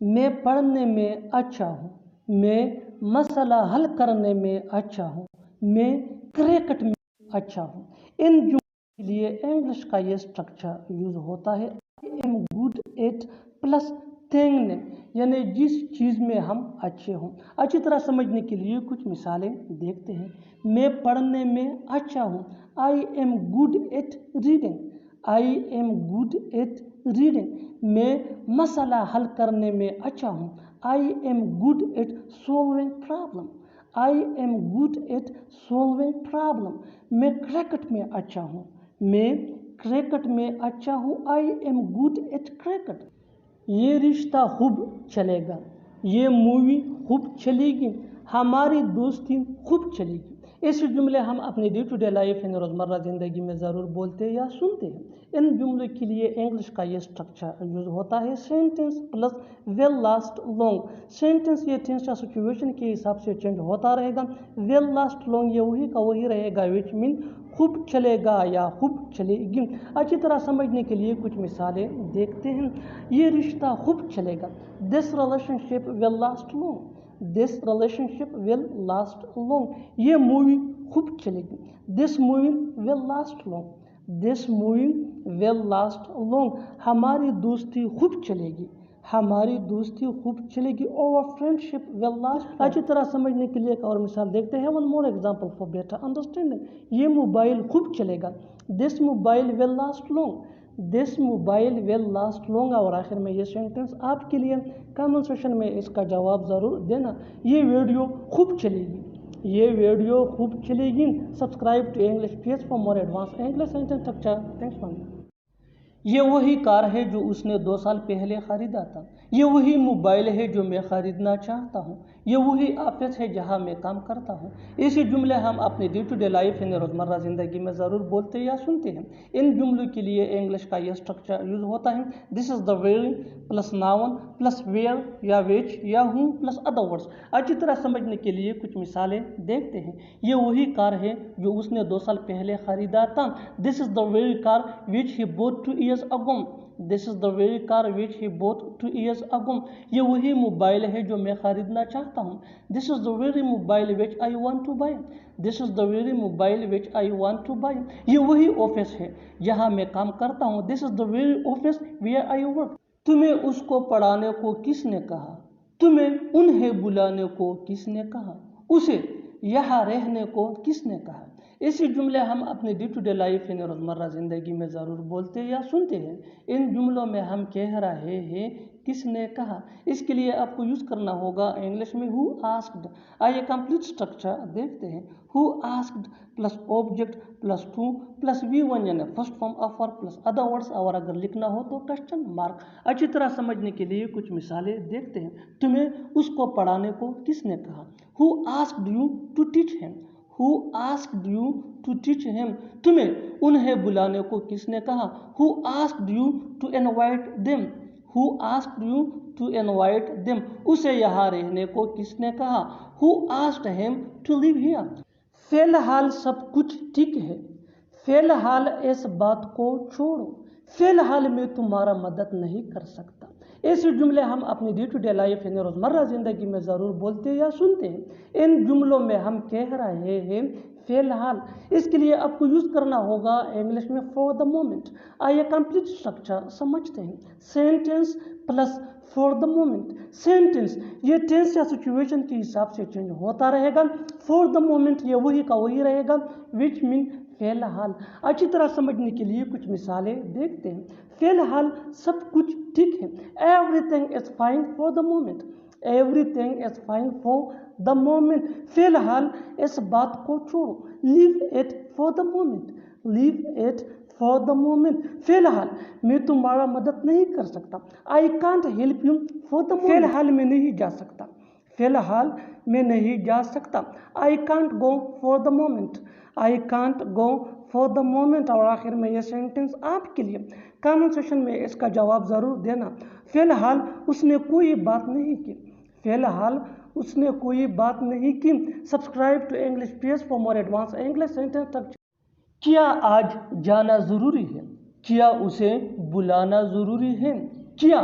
میں پڑھنے میں اچھا ہوں، میں مسئلہ حل کرنے میں اچھا ہوں، میں کرکٹ میں اچھا ہوں۔ ان جملوں کے لیے انگلش کا یہ اسٹرکچر یوز ہوتا ہے I am good at plus thing name, یعنی جس چیز میں ہم اچھے ہوں۔ اچھی طرح سمجھنے کے لیے کچھ مثالیں دیکھتے ہیں۔ میں پڑھنے میں اچھا ہوں، I am good at reading, I am good at reading. میں مسئلہ حل کرنے میں اچھا ہوں، I am good at solving problem, I am good at solving problem. میں کرکٹ میں اچھا ہوں، میں کرکٹ میں اچھا ہوں، I am good at cricket. یہ رشتہ خوب چلے گا، یہ مووی خوب چلے گی، ہماری دوستی خوب چلے گی۔ ایسے جملے ہم اپنے ڈے ٹو ڈے لائف یعنی روزمرہ زندگی میں ضرور بولتے یا سنتے ہیں۔ ان جملوں کے لیے انگلش کا یہ اسٹرکچر یوز ہوتا ہے sentence plus will last long. Sentence یہ ٹینس یا سچویشن کے حساب سے چینج ہوتا رہے گا، ول لاسٹ لانگ یہ وہی کا وہی رہے گا، وچ مین خوب چلے گا یا خوب چلے گی۔ اچھی طرح سمجھنے کے لیے کچھ مثالیں دیکھتے ہیں۔ یہ رشتہ خوب چلے گا، this relationship will last long, this relationship will last long. یہ مووی خوب چلے گی، this movie will last long, this movie will last long. ہماری دوستی خوب چلے گی، ہماری دوستی خوب چلے گی، اور فرینڈ شپ ول لاسٹ۔ اچھی طرح سمجھنے کے لیے ایک اور مثال دیکھتے ہیں۔ One more example for better understanding. یہ موبائل خوب چلے گا، this mobile will last long, this mobile will last long. اور آخر میں یہ سینٹینس آپ کے لیے کامنٹ سیکشن میں اس کا جواب ضرور دینا۔ یہ ویڈیو خوب چلے گی، یہ ویڈیو خوب چلے گی۔ Subscribe to English page for more advance English sentence structure. Thanks for watching. یہ وہی کار ہے جو اس نے 2 سال پہلے خریدا تھا، یہ وہی موبائل ہے جو میں خریدنا چاہتا ہوں، یہ وہی آفس ہے جہاں میں کام کرتا ہوں۔ ایسے جملے ہم اپنے ڈے ٹو ڈے لائف یعنی روزمرہ زندگی میں ضرور بولتے یا سنتے ہیں۔ ان جملوں کے لیے انگلش کا یہ اسٹرکچر یوز ہوتا ہے this is the where plus noun plus where یا وچ یا ہوں پلس ادر ورڈس۔ اچھی طرح سمجھنے کے لیے کچھ مثالیں دیکھتے ہیں۔ یہ وہی کار ہے جو اس نے 2 سال پہلے خریدا تھا، this is the very car which he bought 2 years ago، this is the very car which he bought 2 years ago۔ یہ وہی موبائل ہے جو میں خریدنا چاہتا ہوں، this is the very mobile which I want to buy, this is the very mobile which I want to buy. یہ وہی آفس ہے جہاں میں کام کرتا ہوں، this is the very office where I work. تمہیں اس کو پڑھانے کو کس نے کہا، تمہیں انہیں بلانے کو کس نے کہا، اسے یہاں رہنے کو کس نے کہا۔ ایسے جملے ہم اپنے ڈے ٹو ڈے لائف یعنی روزمرہ زندگی میں ضرور بولتے یا سنتے ہیں۔ ان جملوں میں ہم کہہ رہے ہیں کس نے کہا، اس کے لیے آپ کو یوز کرنا ہوگا انگلش میں ہو آسکڈ۔ آئیے کمپلیٹ اسٹرکچر دیکھتے ہیں۔ Who asked plus object plus to plus V one یعنی first form of verb plus other words, اور اگر لکھنا ہو تو کوسچن مارک۔ اچھی طرح سمجھنے کے لیے کچھ مثالیں دیکھتے ہیں۔ تمہیں اس کو پڑھانے کو کس نے کہا، who asked you to teach him, who asked you to teach him. تمہیں انہیں بلانے کو کس نے کہا، who asked you to invite them, who asked you to invite them. اسے یہاں رہنے کو کس نے کہا، who asked him to live here. فی الحال سب کچھ ٹھیک ہے، فی الحال اس بات کو چھوڑو، فی الحال میں تمہارا مدد نہیں کر سکتا۔ ایسے جملے ہم اپنی ڈے ٹو ڈے لائف یعنی روزمرہ زندگی میں ضرور بولتے یا سنتے ہیں۔ ان جملوں میں ہم کہہ رہے ہیں فی الحال، اس کے لیے آپ کو یوز کرنا ہوگا انگلش میں فار دا مومنٹ۔ آئیے کمپلیٹ اسٹرکچر سمجھتے ہیں۔ Sentence plus for the moment. Sentence یہ ٹینس یا سچویشن کے حساب سے چینج ہوتا رہے گا، فار دا مومنٹ یہ وہی کا وہی رہے گا، وچ مین فی الحال۔ اچھی طرح سمجھنے کے لیے کچھ مثالیں دیکھتے ہیں۔ فی الحال سب کچھ ٹھیک ہے، every thing is fine for the moment, every thing is fine for the moment. فی الحال اس بات کو چھوڑو، leave it for the moment, leave it for the moment. فی الحال میں تمہارا مدد نہیں کر سکتا، I can't help you for the moment. فی الحال میں نہیں جا سکتا، فی الحال میں نہیں جا سکتا، I can't go for the moment, I can't go for the moment. اور آخر میں یہ سینٹینس آپ کے لیے کامنٹ سیکشن میں اس کا جواب ضرور دینا۔ فی الحال اس نے کوئی بات نہیں کی، فی الحال اس نے کوئی بات نہیں کی۔ Subscribe to English page for more advance English sentence structure. کیا آج جانا ضروری ہے، کیا اسے بلانا ضروری ہے، کیا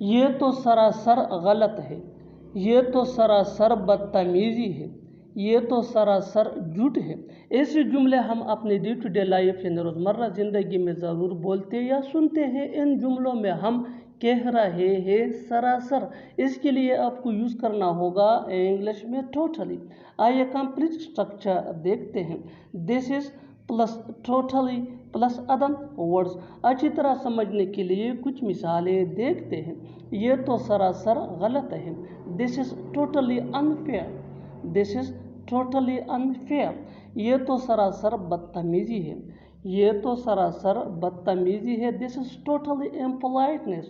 یہ تو سراسر غلط ہے، یہ تو سراسر بدتمیزی ہے، یہ تو سراسر جھوٹ ہے۔ ایسے جملے ہم اپنے ڈے ٹو ڈے لائف یعنی روزمرہ زندگی میں ضرور بولتے یا سنتے ہیں۔ ان جملوں میں ہم کہہ رہے ہیں سراسر، اس کے لیے آپ کو یوز کرنا ہوگا انگلش میں ٹوٹلی۔ آئیے کمپلیٹ اسٹرکچر دیکھتے ہیں۔ This is plus totally plus other words. اچھی طرح سمجھنے کے لیے کچھ مثالیں دیکھتے ہیں۔ یہ تو سراسر غلط ہے، this is totally unfair, this is totally unfair. یہ تو سراسر بدتمیزی ہے، یہ تو سراسر بدتمیزی ہے، this is totally امپولائٹنیس،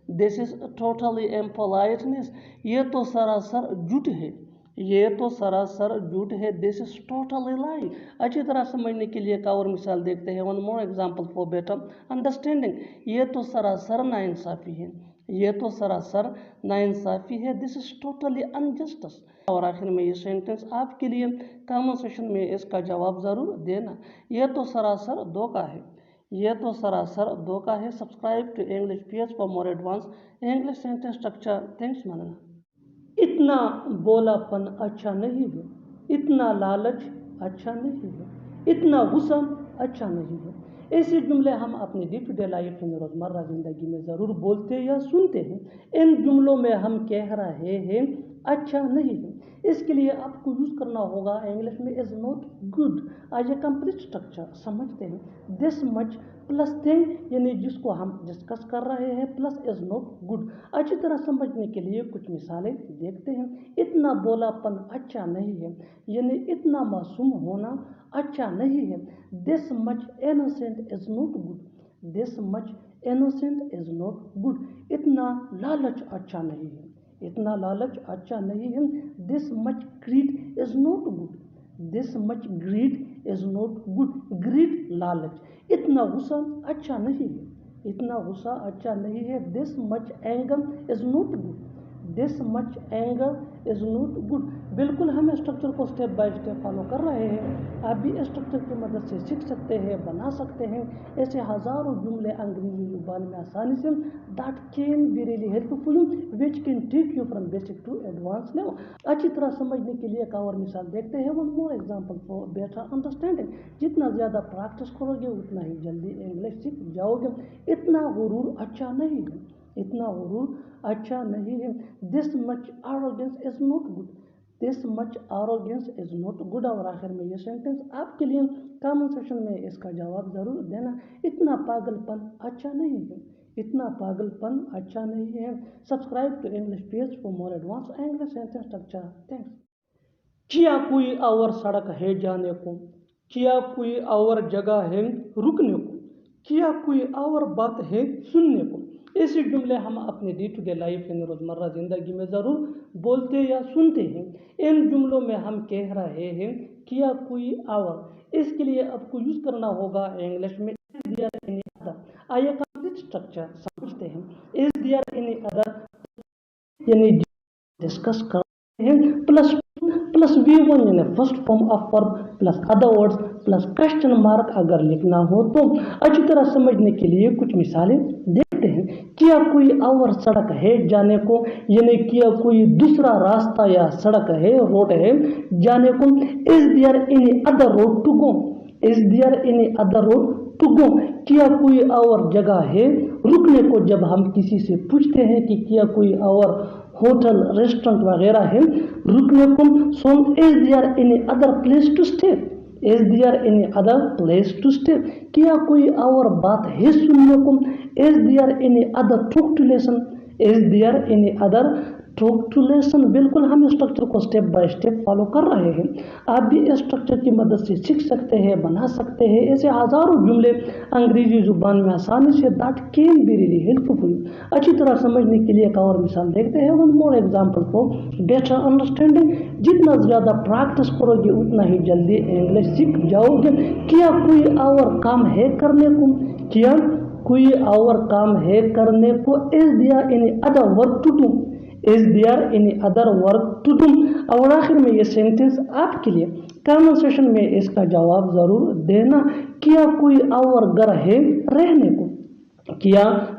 this is totally امپولائٹنیس۔ یہ تو سراسر جھوٹ ہے، یہ تو سراسر جھوٹ ہے، دس از ٹوٹلی لائی۔ اچھی طرح سمجھنے کے لیے ایک اور مثال دیکھتے ہیں۔ One more example for better understanding. یہ تو سراسر ناانصافی ہے، یہ تو سراسر ناانصافی ہے، دس از ٹوٹلی انجسٹس۔ اور آخر میں یہ سینٹنس آپ کے لیے کامنٹ سیکشن میں اس کا جواب ضرور دینا۔ یہ تو سراسر دھوکہ ہے، یہ تو سراسر دھوکہ ہے۔ Subscribe to English page for more advance English sentence structure. Thanks ماننا۔ اتنا بولا پن اچھا نہیں ہے، اتنا لالچ اچھا نہیں ہے، اتنا غصہ اچھا نہیں ہے۔ ایسے جملے ہم اپنے ڈے ٹو ڈے لائف میں روزمرہ زندگی میں ضرور بولتے یا سنتے ہیں۔ ان جملوں میں ہم کہہ رہے ہیں اچھا نہیں ہے، اس کے لیے آپ کو یوز کرنا ہوگا انگلش میں از ناٹ گڈ۔ آئیے کمپلیٹ اسٹرکچر سمجھتے ہیں۔ دس مچ پلس تھنگ یعنی جس کو ہم ڈسکس کر رہے ہیں پلس از ناٹ گڈ۔ اچھی طرح سمجھنے کے لیے کچھ مثالیں دیکھتے ہیں۔ اتنا بولا پن اچھا نہیں ہے یعنی اتنا معصوم ہونا اچھا نہیں ہے۔ This much innocent is not good, this much innocent is not good. اتنا لالچ اچھا نہیں ہے، اتنا لالچ اچھا نہیں ہے۔ This much greed is not good, this much greed is not good. Greed لالچ۔ اتنا غصہ اچھا نہیں ہے، اتنا غصہ اچھا نہیں ہے۔ This much anger is not good, this much anger is not good. بالکل ہم اسٹرکچر کو اسٹیپ بائی اسٹیپ فالو کر رہے ہیں۔ آپ بھی اسٹرکچر کی مدد سے سیکھ سکتے ہیں، بنا سکتے ہیں ایسے ہزاروں جملے انگریزی زبان میں آسانی سے that can be really helpful which can take you from basic to advanced level۔ اچھی طرح سمجھنے کے لیے ایک اور مثال دیکھتے ہیں۔ one more example for better understanding۔ جتنا زیادہ پریکٹس کرو گے اتنا ہی جلدی انگلش سیکھ جاؤ گے۔ اتنا غرور اچھا نہیں ہے، اتنا غرور اچھا نہیں ہے۔ This much arrogance is not good، this much arrogance is not good۔ اور آخر میں یہ سینٹنس آپ کے لیے کامنٹ سیکشن میں اس کا جواب ضرور دینا۔ اتنا پاگل پن اچھا نہیں ہے، اتنا پاگل پن اچھا نہیں ہے۔ Subscribe to English page for more advance English sentence structure. Thanks. کیا کوئی اور سڑک ہے جانے کو، کیا کوئی اور جگہ ہے رکنے کو، کیا کوئی اور بات ہے سننے کو۔ ایسے جملے ہم اپنے ڈے ٹو ڈے لائف یعنی روزمرہ زندگی میں ضرور بولتے یا سنتے ہیں۔ ان جملوں میں ہم کہہ رہے ہیں کیا کوئی اور، اس کے لیے آپ کو یوز کرنا ہوگا انگلش میں is there any other۔ آئیے کمپلیٹ اسٹرکچر سمجھتے ہیں۔ is there any other یعنی ڈسکس کر رہے ہیں پلس پلس V1 یعنی first form of verb plus other words plus question mark اگر لکھنا ہو تو۔ اچھی طرح سمجھنے کے لیے کچھ مثالیں دیکھتے ہیں۔ کیا کوئی اور سڑک ہے جانے کو یعنی کیا کوئی دوسرا راستہ یا سڑک ہے، روڈ ہے جانے کو۔ is there any other road to go، is there any other road to go۔ کیا کوئی اور جگہ ہے رکنے کو۔ جب ہم کسی سے پوچھتے ہیں کہ کیا کوئی اور ہوٹل ریسٹورنٹ وغیرہ ہے رکنے کو، so is there any other place to stay، is there any other place to stay۔ کیا کوئی اور بات ہے سننے کو، is there any other talk to listen، is there any other talk to listen۔ بالکل ہم اسٹرکچر کو اسٹیپ بائی اسٹیپ فالو کر رہے ہیں۔ آپ بھی اسٹرکچر کی مدد سے سیکھ سکتے ہیں، بنا سکتے ہیں ایسے ہزاروں جملے انگریزی زبان میں آسانی سے that can be really helpful۔ اچھی طرح سمجھنے کے لیے ایک اور مثال دیکھتے ہیں۔ one more example for better understanding۔ جتنا زیادہ پریکٹس کرو گے اتنا ہی جلدی انگلش سیکھ جاؤ گے۔ کیا کوئی اور کام ہے کرنے کو، کیا کوئی اور کام ہے کرنے کو۔ is there any other work to do، is there any other work to do۔ اور آخر میں یہ سینٹنس آپ کے لیے کامنٹ سیکشن میں اس کا جواب ضرور دینا۔ کیا کوئی اور گھر ہے رہنے کو، کیا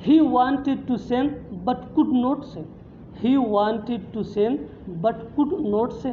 He wanted to send but could not say. He wanted to send but could not say.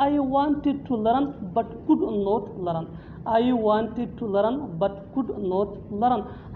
I wanted to learn but could not learn. I wanted to learn but could not learn.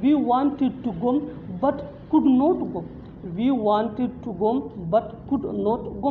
We wanted to go but could not go. We wanted to go but could not go.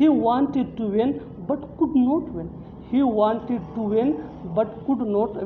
He wanted to win but could not win. He wanted to win but could not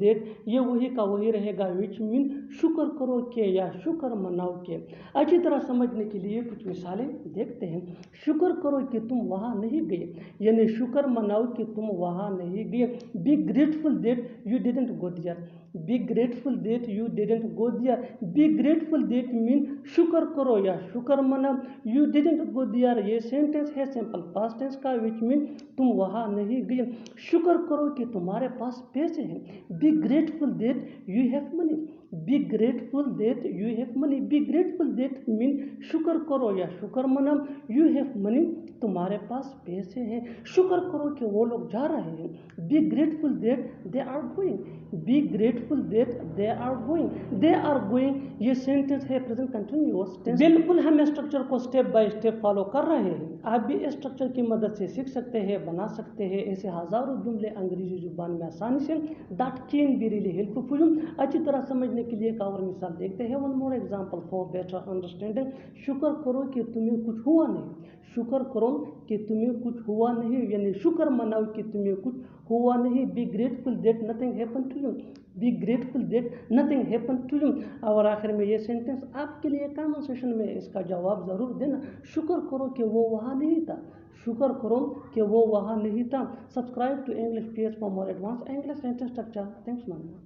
that یہ وہی کا وہی رہے گا وچ مین شکر کرو کہ یا شکر مناؤ کہ. اچھی طرح سمجھنے کے لیے کچھ مثالیں دیکھتے ہیں. شکر کرو کہ تم وہاں نہیں گئے یعنی شکر مناؤ کہ تم وہاں نہیں گئے. Be grateful that you didn't go there. Be grateful that you didn't go there. Be grateful that mean شکر کرو یا شکر مناؤ. یو ڈیڈنٹ گو دیئر یہ سینٹینس ہے سمپل پاسٹ ٹینس کا وچ مین تم وہاں نہیں گئے. شکر کرو کہ تمہارے پاس پیسے ہیں. Be grateful that you have money. Be grateful that you have money. Be grateful that mean شکر کرو یا شکر مناؤ. یو ہیو منی تمہارے پاس پیسے ہیں. شکر کرو کہ وہ لوگ جا رہے ہیں. Be grateful that they are going. Be grateful that they are going. They are going یہ سینٹینس ہے پریزنٹ کنٹینیوس ٹینس. بالکل ہم اسٹرکچر کو اسٹیپ بائی اسٹیپ فالو کر رہے ہیں. آپ بھی اسٹرکچر کی مدد سے سیکھ سکتے ہیں بنا سکتے ہیں ایسے ہزاروں جملے انگریزی زبان میں آسانی سے. That can be really helpful. اچھی طرح سمجھنے کے لیے ایک اور مثال دیکھتے ہیں. One more example for better understanding. شکر کرو کہ تمہیں کچھ ہوا نہیں. شکر کرو کہ تمہیں کچھ ہوا نہیں یعنی شکر مناؤ کہ تمہیں کچھ ہوا نہیں. Be grateful that nothing happen to you. Be grateful that nothing happen to you. اور آخر میں یہ سینٹینس آپ کے لیے کامن سیشن میں اس کا جواب ضرور دینا. شکر کرو کہ وہ وہاں نہیں تھا. شکر کرو کہ وہ وہاں نہیں تھا. Subscribe to English page for more advance English sentence structure. Thanks ماننا.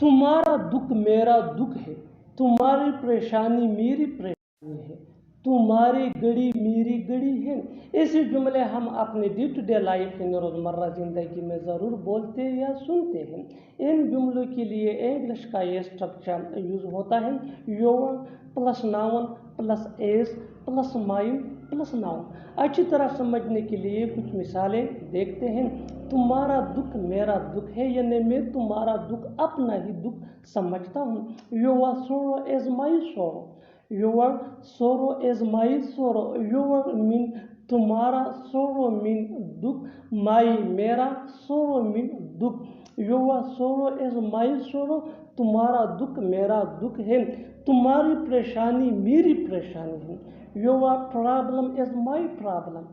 تمہارا دکھ میرا دکھ ہے. تمہاری پریشانی میری پریشانی ہے. تمہاری گڑی میری گڑی ہے. ایسے جملے ہم اپنے ڈے ٹو ڈے لائف یعنی روزمرہ زندگی میں ضرور بولتے یا سنتے ہیں. ان جملوں کے لیے انگلش کا یہ اسٹرکچر یوز ہوتا ہے your plus noun plus is plus my plus noun. اچھی طرح سمجھنے کے لیے کچھ مثالیں دیکھتے ہیں. تمہارا دکھ میرا دکھ ہے یعنی میں تمہارا دکھ اپنا ہی دکھ سمجھتا ہوں. Your sorrow is my sorrow. Your sorrow is my sorrow. Your مین تمہارا سورو مین دکھ مائی میرا سورو مین دکھ. یور سورو از مائی سورو تمہارا دکھ میرا دکھ ہے. تمہاری پریشانی میری پریشانی ہے. Your problem is my problem.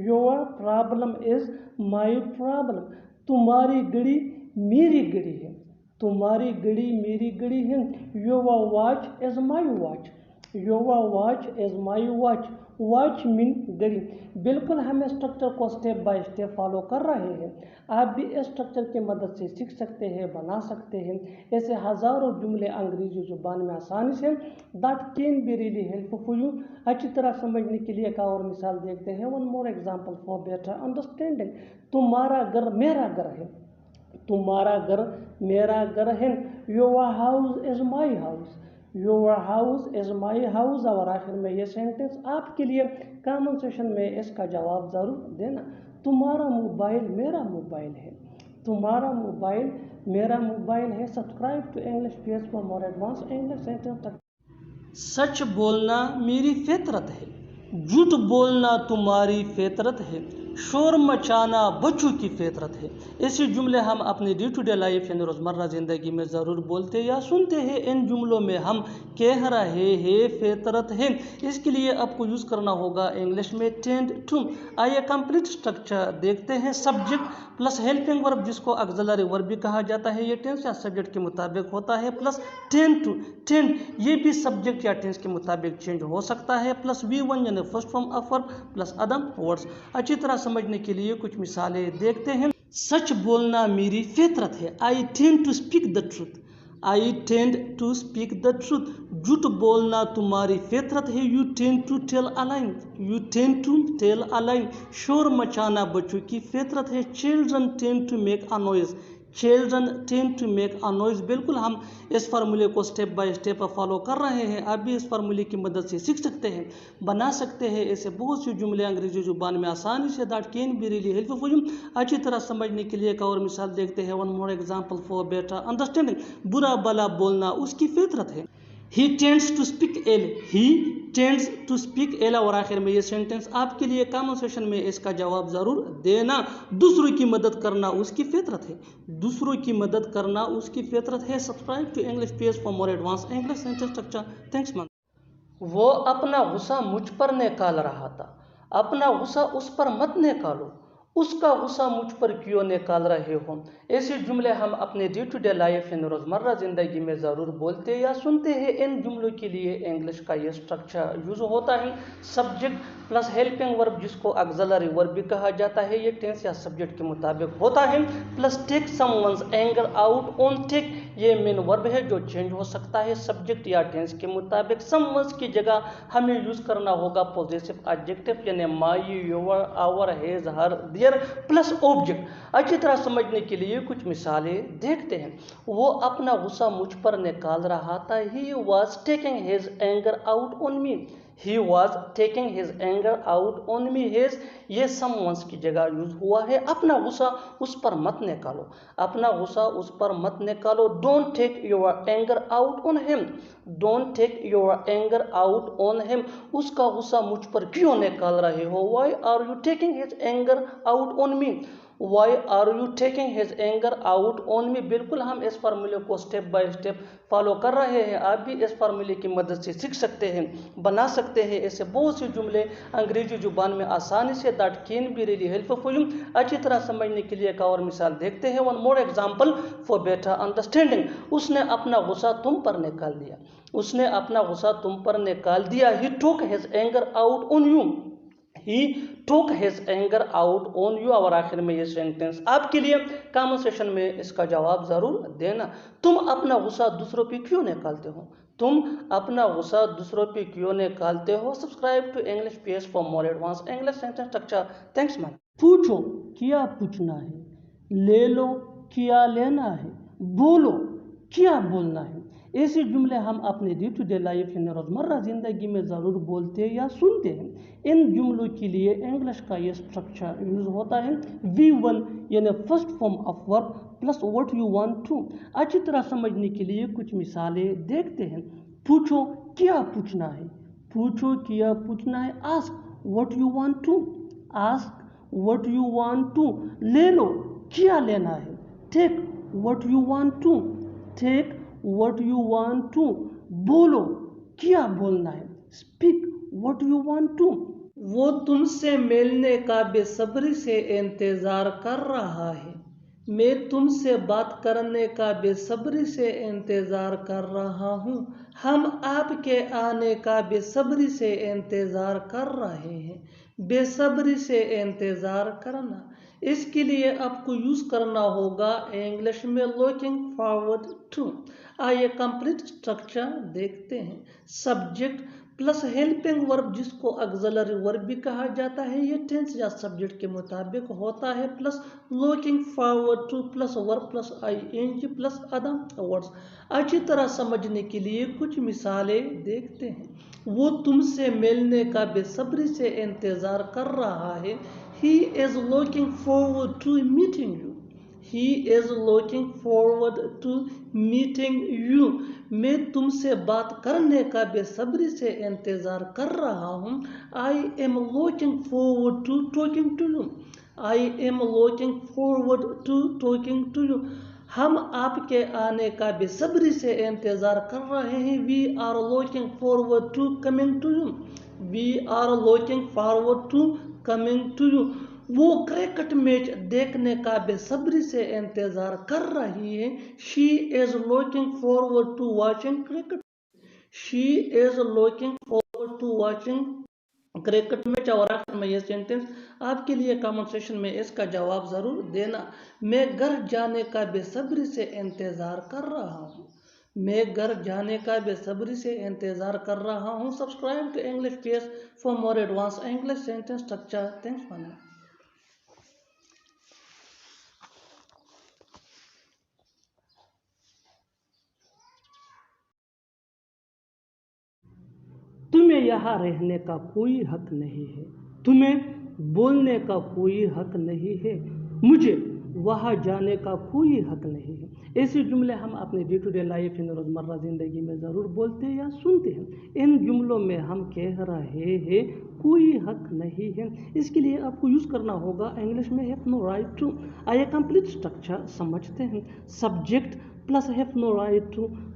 Your problem is my problem. تمہاری گڑی میری گڑی ہے. تمہاری گڑی میری گڑی ہے. Your watch is my watch. Your watch is my watch. Watch mean گڑی. بالکل ہم اسٹرکچر کو اسٹیپ بائی اسٹیپ فالو کر رہے ہیں. آپ بھی اسٹرکچر کی مدد سے سیکھ سکتے ہیں بنا سکتے ہیں ایسے ہزاروں جملے انگریزی زبان میں آسانی سے. That can be really helpful you. اچھی طرح سمجھنے کے لیے ایک اور مثال دیکھتے ہیں. One more example for better understanding. تمہارا گھر میرا گھر ہے. تمہارا گھر میرا گھر ہے. Your house is my house. Your house is my house. اور آخر میں یہ سینٹینس آپ کے لیے کامن سیشن میں اس کا جواب ضرور دینا. تمہارا موبائل میرا موبائل ہے. تمہارا موبائل میرا موبائل ہے. Subscribe to English page for more advance English sentence. سچ بولنا میری فطرت ہے. جھوٹ بولنا تمہاری فطرت ہے. شور مچانا بچوں کی فطرت ہے. ایسے جملے ہم اپنے ڈے ٹو ڈے لائف یعنی روزمرہ زندگی میں ضرور بولتے یا سنتے ہیں. ان جملوں میں ہم کہہ رہے ہیں فطرت ہے. اس کے لیے آپ کو یوز کرنا ہوگا انگلش میں ٹینڈ ٹو. آئیے کمپلیٹ اسٹرکچر دیکھتے ہیں. سبجیکٹ پلس ہیلپنگ ورب جس کو آگزیلری ورب بھی کہا جاتا ہے. یہ ٹینس یا سبجیکٹ کے مطابق ہوتا ہے. Plus tend to. ٹینڈ یہ بھی سبجیکٹ یا ٹینس کے مطابق چینج ہو سکتا ہے. پلس وی ون یعنی first form of verb plus other words. اچھی طرح سمجھنے کے لیے کچھ مثالیں دیکھتے ہیں. سچ بولنا میری فطرت ہے. I tend to speak the truth. I tend to speak the truth. جھوٹ بولنا تمہاری فطرت ہے. You tend to tell a lie. You tend to tell a lie. شور مچانا بچوں کی فطرت ہے. Children tend to make a noise. Children tend to make a noise. بالکل ہم اس فارمولے کو اسٹیپ بائی اسٹیپ فالو کر رہے ہیں. آپ بھی اس فارمولے کی مدد سے سیکھ سکتے ہیں بنا سکتے ہیں ایسے بہت سی جملے انگریزی زبان میں آسانی سے. That can be really helpful. اچھی طرح سمجھنے کے لیے ایک اور مثال دیکھتے ہیں. One more example for better understanding. برا بلا بولنا اس کی فطرت ہے. He tends to speak ill. He tends to speak ill. اور آخر میں یہ سینٹینس آپ کے لیے کامن سیشن میں اس کا جواب ضرور دینا. دوسروں کی مدد کرنا اس کی فطرت ہے. دوسروں کی مدد کرنا اس کی فطرت ہے. Subscribe to English page for more advance English sentence structure. Thanks man. وہ اپنا غصہ مجھ پر نکال رہا تھا. اپنا غصہ اس پر مت نکالو. اس کا غصہ مجھ پر کیوں نکال رہے ہو. ایسے جملے ہم اپنے ڈے ٹو ڈے لائف یعنی روزمرہ زندگی میں ضرور بولتے یا سنتے ہیں. ان جملوں کے لیے انگلش کا یہ اسٹرکچر یوز ہوتا ہے سبجیکٹ پلس ہیلپنگ ورب جس کو آگزیلری ورب بھی کہا جاتا ہے. یہ ٹینس یا سبجیکٹ کے مطابق ہوتا ہے plus take some one's anger out on. Take یہ مین ورب ہے جو چینج ہو سکتا ہے سبجیکٹ یا ٹینس کے مطابق. سم ونز کی جگہ ہمیں یوز کرنا ہوگا پوزیسو ایڈجیکٹو یعنی my your our his her their plus object. اچھی طرح سمجھنے کے لیے کچھ مثالیں دیکھتے ہیں. وہ اپنا غصہ مجھ پر نکال رہا تھا. He was taking his anger out on me. He was taking his anger out on me. His یہ someone's کی جگہ یوز ہوا ہے. اپنا غصہ اس پر مت نکالو. اپنا غصہ اس پر مت نکالو. Don't take your anger out on him. Don't take your anger out on him. اس کا غصہ مجھ پر کیوں نکال رہے ہو. Why are you taking his anger out on me? Why are you taking his anger out on me? بالکل ہم اس فارمولے کو سٹیپ بائی سٹیپ فالو کر رہے ہیں. آپ بھی اس فارمولے کی مدد سے سیکھ سکتے ہیں, بنا سکتے ہیں. ایسے بہت سے جملے انگریزی زبان میں آسانی سے that can be really helpful for you. اچھی طرح سمجھنے کے لیے ایک اور مثال دیکھتے ہیں. One more example for better understanding. اس نے اپنا غصہ تم پر نکال دیا. اس نے اپنا غصہ تم پر نکال دیا. He took his anger out on you. He took his anger out on you. اور آخر میں یہ سینٹنس آپ کے لیے کامن سیشن میں اس کا جواب ضرور دینا. تم اپنا غصہ دوسروں پہ کیوں نکالتے ہو. تم اپنا غصہ دوسروں پہ کیوں نکالتے ہو. Subscribe to English PS for more advance English sentence structure. Thanks man. پوچھو کیا پوچھنا ہے. لے لو کیا لینا ہے. بولو کیا بولنا ہے. ایسے جملے ہم اپنے ڈے ٹو ڈے لائف یعنی روزمرہ زندگی میں ضرور بولتے یا سنتے ہیں. ان جملوں کے لیے انگلش کا یہ اسٹرکچر یوز ہوتا ہے V1 یعنی first form of verb plus what you want to. اچھی طرح سمجھنے کے لیے کچھ مثالیں دیکھتے ہیں. پوچھو کیا پوچھنا ہے. پوچھو کیا پوچھنا ہے. Ask what you want to. Ask what you want to. لے لو کیا لینا ہے. Take what you want to. Take what you want to. بولو کیا بولنا ہے. Speak what you want to. وہ تم سے ملنے کا بے صبری سے انتظار کر رہا ہے. میں تم سے بات کرنے کا بے صبری سے انتظار کر رہا ہوں. ہم آپ کے آنے کا بے صبری سے انتظار کر رہے ہیں. بے صبری سے انتظار کرنا. اس کے لیے آپ کو یوز کرنا ہوگا انگلش میں looking forward to. آئیے کمپلیٹ اسٹرکچر دیکھتے ہیں. سبجیکٹ پلس ہیلپنگ ورب جس کو آگزیلری ورب بھی کہا جاتا ہے. یہ ٹینس یا سبجیکٹ کے مطابق ہوتا ہے plus looking forward to plus verb plus ing plus other words. اچھی طرح سمجھنے کے لیے کچھ مثالیں دیکھتے ہیں. وہ تم سے ملنے کا بے صبری سے انتظار کر رہا ہے. He is looking forward to meeting you. He is looking forward to meeting you. میں تم سے بات کرنے کا بے صبری سے انتظار کر رہا ہوں. I am looking forward to talking to you. I am looking forward to talking to you. ہم آپ کے آنے کا بے صبری سے انتظار کر رہے ہیں. We are looking forward to coming to you. We are looking forward to coming to you. وہ کرکٹ میچ دیکھنے کا بے صبری سے انتظار کر رہی ہے. She is looking forward to watching cricket. She is looking forward to watching cricket match. اور آخر میں یہ سینٹنس آپ کے لیے کامن سیشن میں اس کا جواب ضرور دینا. میں گھر جانے کا بے صبری سے انتظار کر رہا ہوں. میں گھر جانے کا بے صبری سے انتظار کر رہا ہوں. Subscribe to English PS for more advance English sentence structure. Thanks for now. تمہیں یہاں رہنے کا کوئی حق نہیں ہے. تمہیں بولنے کا کوئی حق نہیں ہے. مجھے وہاں جانے کا کوئی حق نہیں ہے. ایسے جملے ہم اپنے ڈے ٹو ڈے لائف یعنی روزمرہ زندگی میں ضرور بولتے یا سنتے ہیں. ان جملوں میں ہم کہہ رہے ہیں کوئی حق نہیں ہے. اس کے لیے آپ کو یوز کرنا ہوگا انگلش میں ہیو نو رائٹ ٹو. آئیے کمپلیٹ اسٹرکچر سمجھتے ہیں. Subject plus have no right to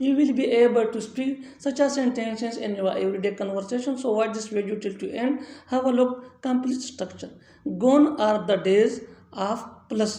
you will be able to speak such as sentences in your everyday conversation. So watch this video till to end. Have a look. Complete structure. Gone are the days of plus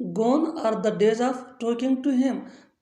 Gone are the days of talking to him.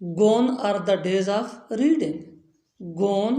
Gone are the days of reading. Gone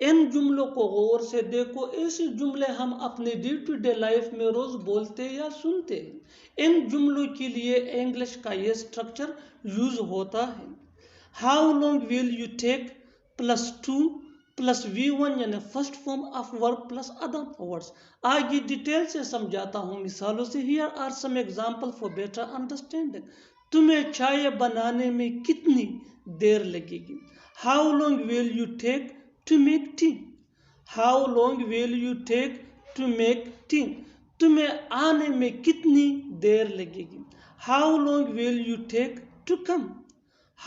ان جملوں کو غور سے دیکھو، ایسے جملے ہم اپنے day to day life میں روز بولتے یا سنتے ہیں۔ ان جملوں کے لیے انگلش کا یہ اسٹرکچر یوز ہوتا ہے۔ How long will you take plus to plus V1 یعنی first form of verb plus other words. آگے ڈیٹیل سے سمجھاتا ہوں مثالوں سے۔ Here are some example for better understanding. تمہیں چائے بنانے میں کتنی دیر لگے گی؟ How long will you take to make tea? How long will you take to make tea? تمہیں آنے میں کتنی دیر لگے گی؟ How long will you take to come?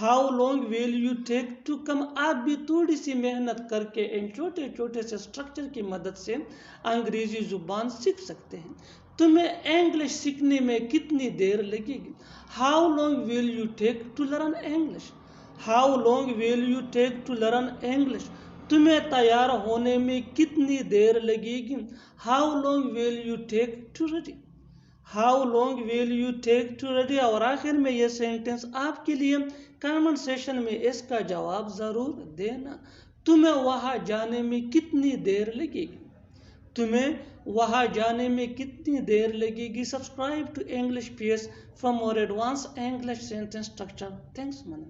How long will you take to come? آپ بھی تھوڑی سی محنت کر کے ان چھوٹے چھوٹے سے اسٹرکچر کی مدد سے انگریزی زبان سیکھ سکتے ہیں۔ تمہیں انگلش سیکھنے میں کتنی دیر لگے گی؟ How long will you take to learn English? How long will you take to learn English? تمہیں تیار ہونے میں کتنی دیر لگے گی؟ How long will you take to ready? How long will you take to ready? اور آخر میں یہ سینٹنس آپ کے لیے کامنٹ سیشن میں اس کا جواب ضرور دینا۔ تمہیں وہاں جانے میں کتنی دیر لگے گی؟ تمہیں وہاں جانے میں کتنی دیر لگے گی؟ Subscribe to English PS for more advanced English sentence structure. Thanks, man.